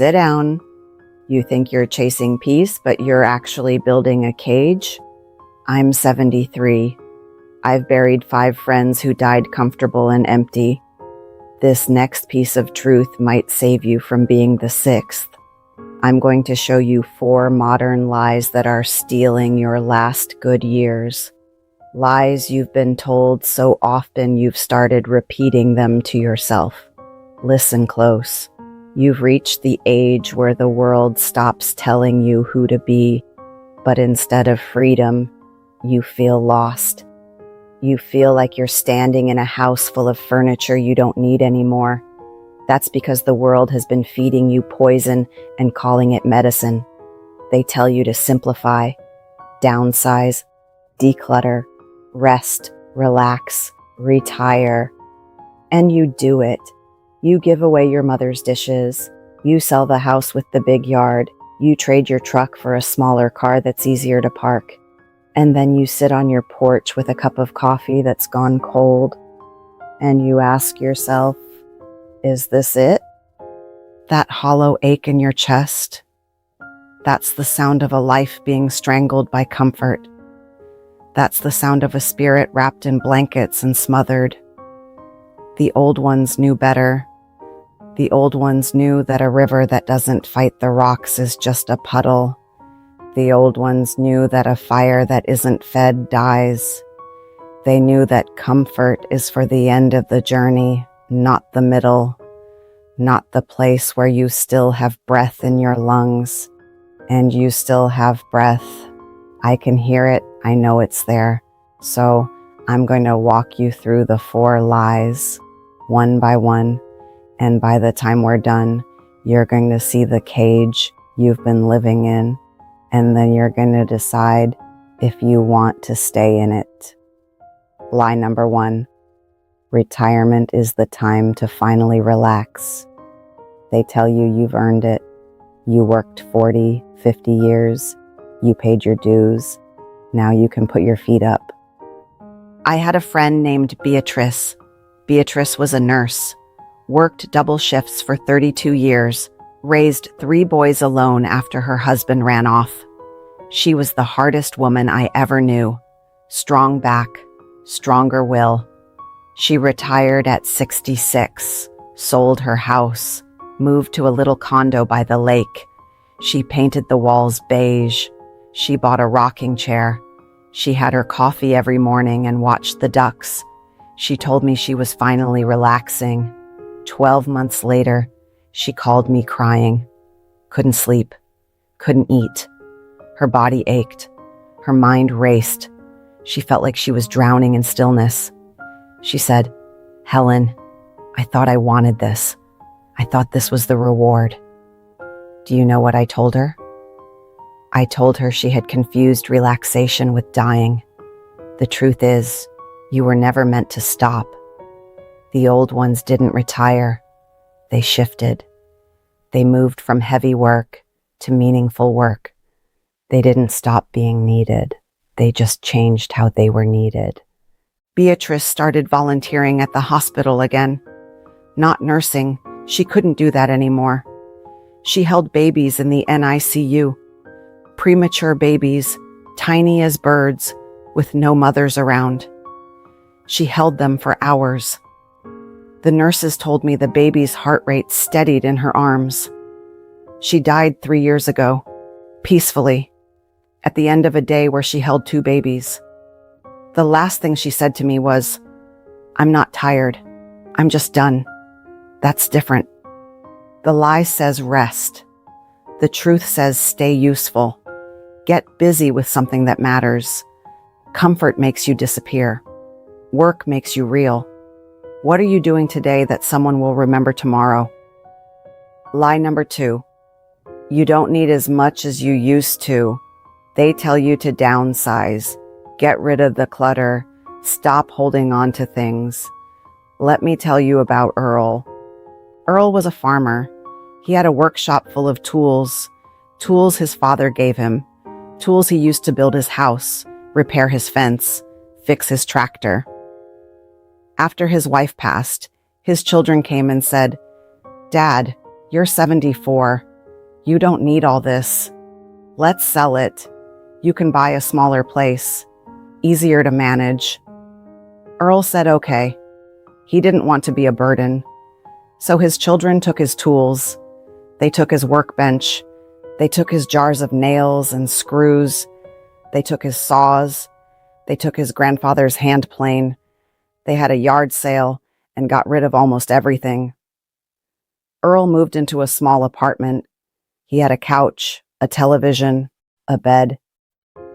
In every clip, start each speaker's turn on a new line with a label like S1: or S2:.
S1: Sit down. You think you're chasing peace, but you're actually building a cage? I'm 73. I've buried 5 friends who died comfortable and empty. This next piece of truth might save you from being the 6th. I'm going to show you 4 modern lies that are stealing your last good years. Lies you've been told so often you've started repeating them to yourself. Listen close. You've reached the age where the world stops telling you who to be, but instead of freedom, you feel lost. You feel like you're standing in a house full of furniture you don't need anymore. That's because the world has been feeding you poison and calling it medicine. They tell you to simplify, downsize, declutter, rest, relax, retire. And you do it. You give away your mother's dishes. You sell the house with the big yard. You trade your truck for a smaller car that's easier to park. And then you sit on your porch with a cup of coffee that's gone cold. And you ask yourself, is this it? That hollow ache in your chest? That's the sound of a life being strangled by comfort. That's the sound of a spirit wrapped in blankets and smothered. The old ones knew better. The old ones knew that a river that doesn't fight the rocks is just a puddle. The old ones knew that a fire that isn't fed dies. They knew that comfort is for the end of the journey, not the middle, not the place where you still have breath in your lungs. And you still have breath. I can hear it. I know it's there. So I'm going to walk you through the 4 lies, one by one. And by the time we're done, you're going to see the cage you've been living in. And then you're going to decide if you want to stay in it. Lie number 1. Retirement is the time to finally relax. They tell you you've earned it. You worked 40, 50 years. You paid your dues. Now you can put your feet up. I had a friend named Beatrice. Beatrice was a nurse, worked double shifts for 32 years, raised 3 boys alone after her husband ran off. She was the hardest woman I ever knew. Strong back, stronger will. She retired at 66, sold her house, moved to a little condo by the lake. She painted the walls beige. She bought a rocking chair. She had her coffee every morning and watched the ducks. She told me she was finally relaxing. 12 months later, she called me crying. Couldn't sleep. Couldn't eat. Her body ached. Her mind raced. She felt like she was drowning in stillness. She said, "Helen, I thought I wanted this. I thought this was the reward." Do you know what I told her? I told her she had confused relaxation with dying. The truth is, you were never meant to stop. The old ones didn't retire. They shifted. They moved from heavy work to meaningful work. They didn't stop being needed. They just changed how they were needed. Beatrice started volunteering at the hospital again. Not nursing. She couldn't do that anymore. She held babies in the NICU. Premature babies, tiny as birds, with no mothers around. She held them for hours. The nurses told me the baby's heart rate steadied in her arms. She died 3 years ago, peacefully, at the end of a day where she held 2 babies. The last thing she said to me was, "I'm not tired. I'm just done." That's different. The lie says rest. The truth says stay useful. Get busy with something that matters. Comfort makes you disappear. Work makes you real. What are you doing today that someone will remember tomorrow? Lie number 2. You don't need as much as you used to. They tell you to downsize. Get rid of the clutter. Stop holding on to things. Let me tell you about Earl. Earl was a farmer. He had a workshop full of tools his father gave him, tools he used to build his house, repair his fence, fix his tractor. After his wife passed, his children came and said, "Dad, you're 74. You don't need all this. Let's sell it. You can buy a smaller place. Easier to manage. Earl said okay. He didn't want to be a burden. So his children took his tools. They took his workbench. They took his jars of nails and screws. They took his saws. They took his grandfather's hand plane. They had a yard sale and got rid of almost everything. Earl moved into a small apartment. He had a couch, a television, a bed.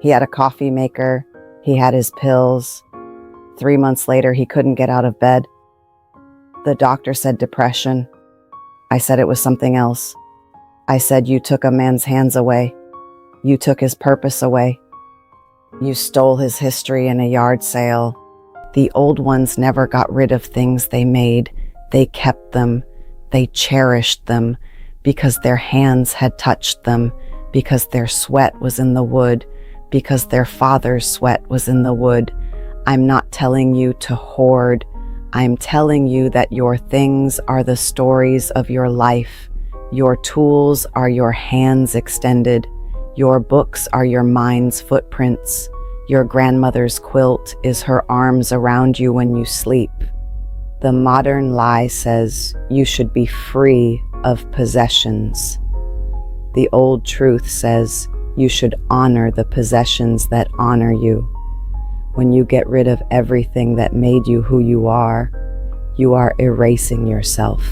S1: He had a coffee maker. He had his pills. 3 months later, he couldn't get out of bed. The doctor said depression. I said it was something else. I said, you took a man's hands away. You took his purpose away. You stole his history in a yard sale. The old ones never got rid of things they made. They kept them. They cherished them because their hands had touched them, because their sweat was in the wood, because their father's sweat was in the wood. I'm not telling you to hoard. I'm telling you that your things are the stories of your life. Your tools are your hands extended. Your books are your mind's footprints. Your grandmother's quilt is her arms around you when you sleep. The modern lie says you should be free of possessions. The old truth says you should honor the possessions that honor you. When you get rid of everything that made you who you are erasing yourself,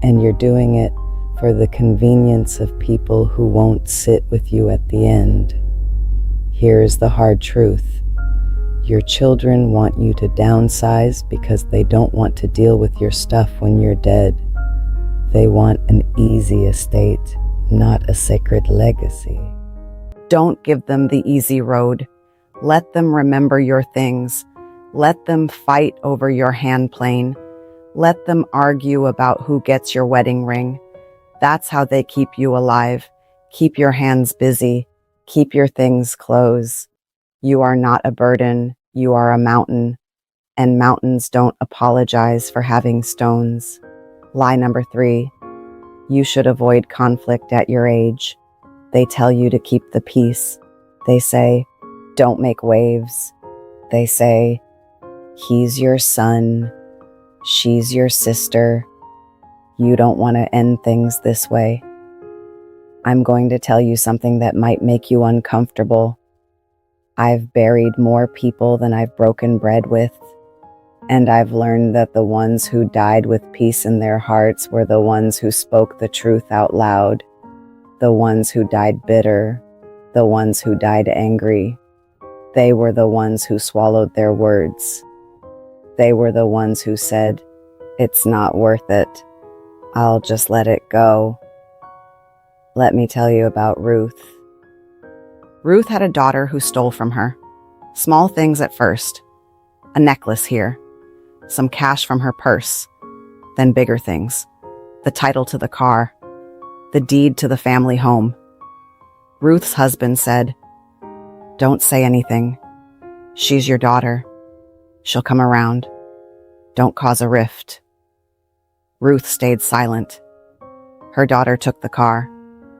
S1: and you're doing it for the convenience of people who won't sit with you at the end. Here's the hard truth. Your children want you to downsize because they don't want to deal with your stuff when you're dead. They want an easy estate, not a sacred legacy. Don't give them the easy road. Let them remember your things. Let them fight over your hand plane. Let them argue about who gets your wedding ring. That's how they keep you alive. Keep your hands busy. Keep your things close. You are not a burden. You are a mountain. And mountains don't apologize for having stones. Lie number 3. You should avoid conflict at your age. They tell you to keep the peace. They say, don't make waves. They say, he's your son. She's your sister. You don't want to end things this way. I'm going to tell you something that might make you uncomfortable. I've buried more people than I've broken bread with, and I've learned that the ones who died with peace in their hearts were the ones who spoke the truth out loud, the ones who died bitter, the ones who died angry. They were the ones who swallowed their words. They were the ones who said, it's not worth it. I'll just let it go. Let me tell you about Ruth. Ruth had a daughter who stole from her. Small things at first. A necklace here. Some cash from her purse. Then bigger things. The title to the car. The deed to the family home. Ruth's husband said, don't say anything. She's your daughter. She'll come around. Don't cause a rift. Ruth stayed silent. Her daughter took the car.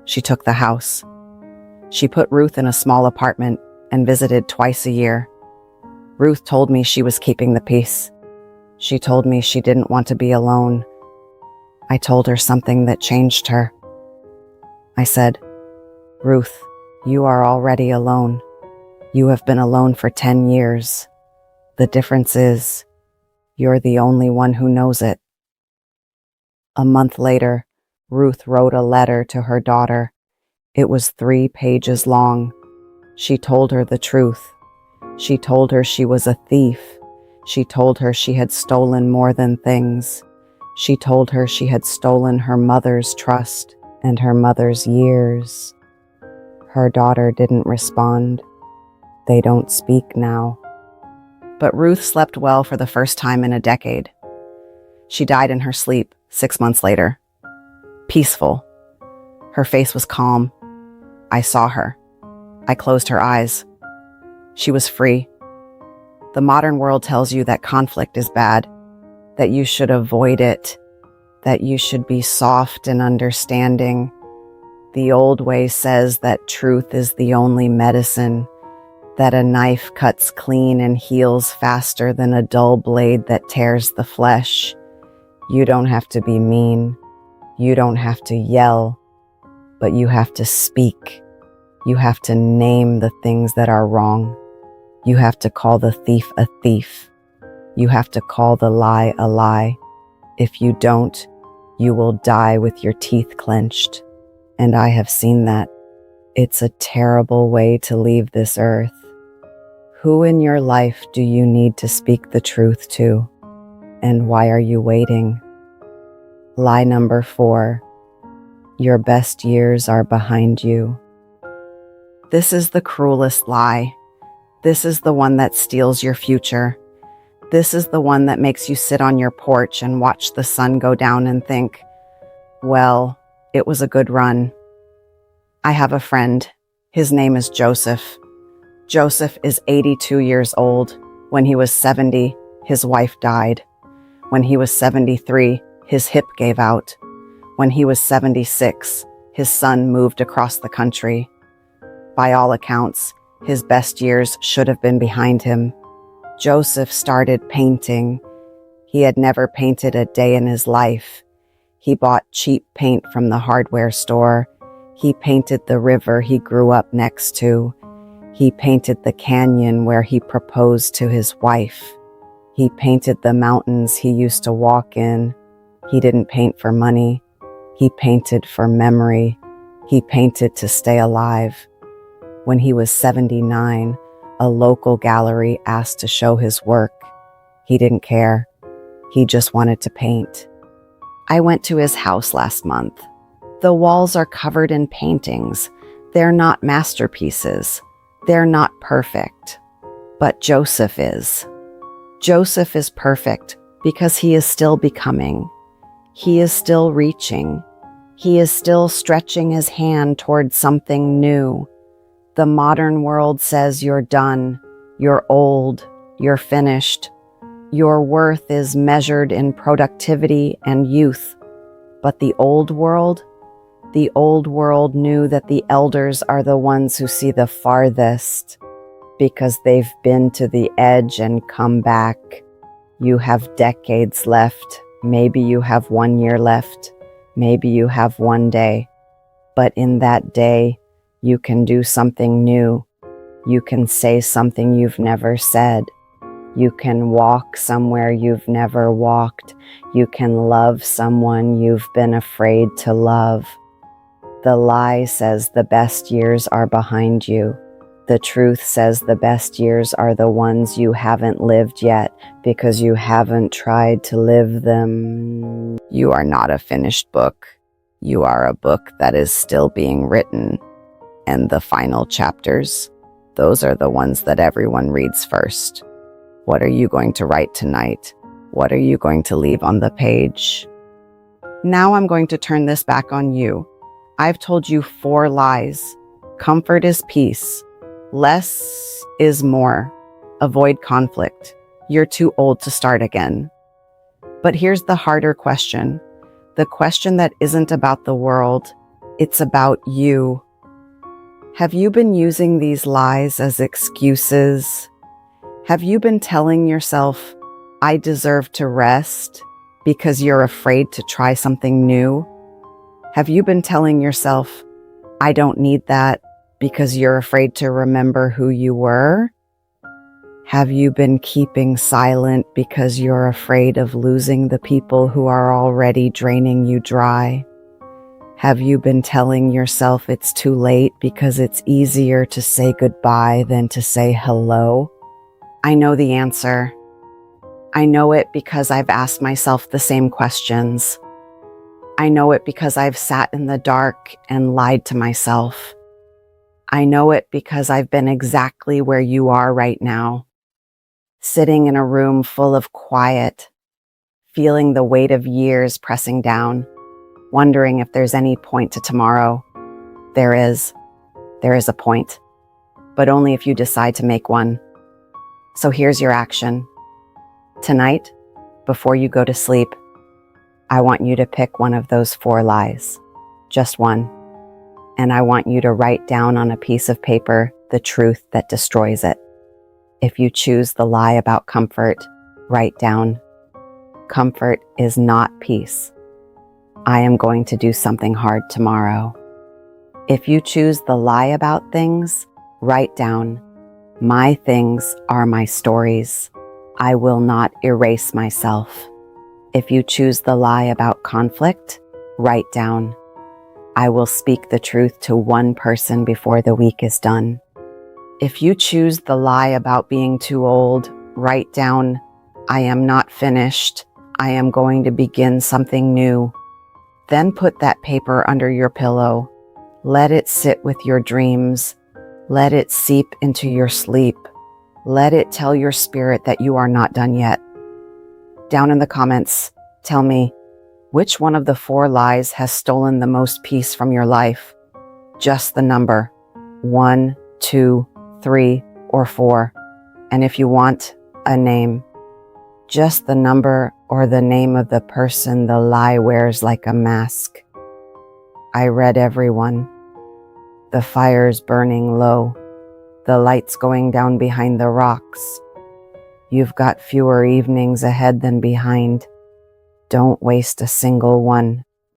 S1: She took the house. She put Ruth in a small apartment and visited twice a year. Ruth told me she was keeping the peace. She told me she didn't want to be alone. I told her something that changed her. I said, Ruth, you are already alone. You have been alone for 10 years. The difference is, you're the only one who knows it. A month later, Ruth wrote a letter to her daughter. It was 3 pages long. She told her the truth. She told her she was a thief. She told her she had stolen more than things. She told her she had stolen her mother's trust and her mother's years. Her daughter didn't respond. They don't speak now. But Ruth slept well for the first time in a decade. She died in her sleep 6 months later. Peaceful. Her face was calm. I saw her. I closed her eyes. She was free. The modern world tells you that conflict is bad, that you should avoid it, that you should be soft and understanding. The old way says that truth is the only medicine, that a knife cuts clean and heals faster than a dull blade that tears the flesh. You don't have to be mean. You don't have to yell, but you have to speak. You have to name the things that are wrong. You have to call the thief a thief. You have to call the lie a lie. If you don't, you will die with your teeth clenched. And I have seen that. It's a terrible way to leave this earth. Who in your life do you need to speak the truth to? And why are you waiting? Lie number 4. Your best years are behind you. This is the cruelest lie. This is the one that steals your future. This is the one that makes you sit on your porch and watch the sun go down and think, well, it was a good run. I have a friend. His name is Joseph. Joseph is 82 years old. When he was 70, his wife died. When he was 73, his hip gave out. When he was 76, his son moved across the country. By all accounts, his best years should have been behind him. Joseph started painting. He had never painted a day in his life. He bought cheap paint from the hardware store. He painted the river he grew up next to. He painted the canyon where he proposed to his wife. He painted the mountains he used to walk in. He didn't paint for money. He painted for memory. He painted to stay alive. When he was 79, a local gallery asked to show his work. He didn't care. He just wanted to paint. I went to his house last month. The walls are covered in paintings. They're not masterpieces. They're not perfect. But Joseph is. Joseph is perfect because he is still becoming. He is still reaching. He is still stretching his hand toward something new. The modern world says you're done, you're old, you're finished. Your worth is measured in productivity and youth. But the old world knew that the elders are the ones who see the farthest because they've been to the edge and come back. You have decades left. Maybe you have 1 year left. Maybe you have 1 day. But in that day, you can do something new. You can say something you've never said. You can walk somewhere you've never walked. You can love someone you've been afraid to love. The lie says the best years are behind you. The truth says the best years are the ones you haven't lived yet because you haven't tried to live them. You are not a finished book. You are a book that is still being written. And the final chapters, those are the ones that everyone reads first. What are you going to write tonight? What are you going to leave on the page? Now I'm going to turn this back on you. I've told you 4 lies. Comfort is peace. Less is more. Avoid conflict. You're too old to start again. But here's the harder question. The question that isn't about the world. It's about you. Have you been using these lies as excuses? Have you been telling yourself, I deserve to rest because you're afraid to try something new? Have you been telling yourself, I don't need that because you're afraid to remember who you were? Have you been keeping silent because you're afraid of losing the people who are already draining you dry? Have you been telling yourself it's too late because it's easier to say goodbye than to say hello? I know the answer. I know it because I've asked myself the same questions. I know it because I've sat in the dark and lied to myself. I know it because I've been exactly where you are right now, sitting in a room full of quiet, feeling the weight of years pressing down, wondering if there's any point to tomorrow. There is a point, but only if you decide to make one. So here's your action. Tonight, before you go to sleep, I want you to pick one of those 4 lies. Just one. and I want you to write down on a piece of paper the truth that destroys it. If you choose the lie about comfort, write down, comfort is not peace. I am going to do something hard tomorrow. If you choose the lie about things, write down, my things are my stories. I will not erase myself. If you choose the lie about conflict, write down, I will speak the truth to one person before the week is done. If you choose the lie about being too old, write down, I am not finished. I am going to begin something new. Then put that paper under your pillow. Let it sit with your dreams. Let it seep into your sleep. Let it tell your spirit that you are not done yet. Down in the comments, tell me, which one of the 4 lies has stolen the most peace from your life? Just the number 1, 2, 3, or 4. And if you want a name, just the number or the name of the person the lie wears like a mask. I read everyone. The fire's burning low. The light's going down behind the rocks. You've got fewer evenings ahead than behind. Don't waste a single one.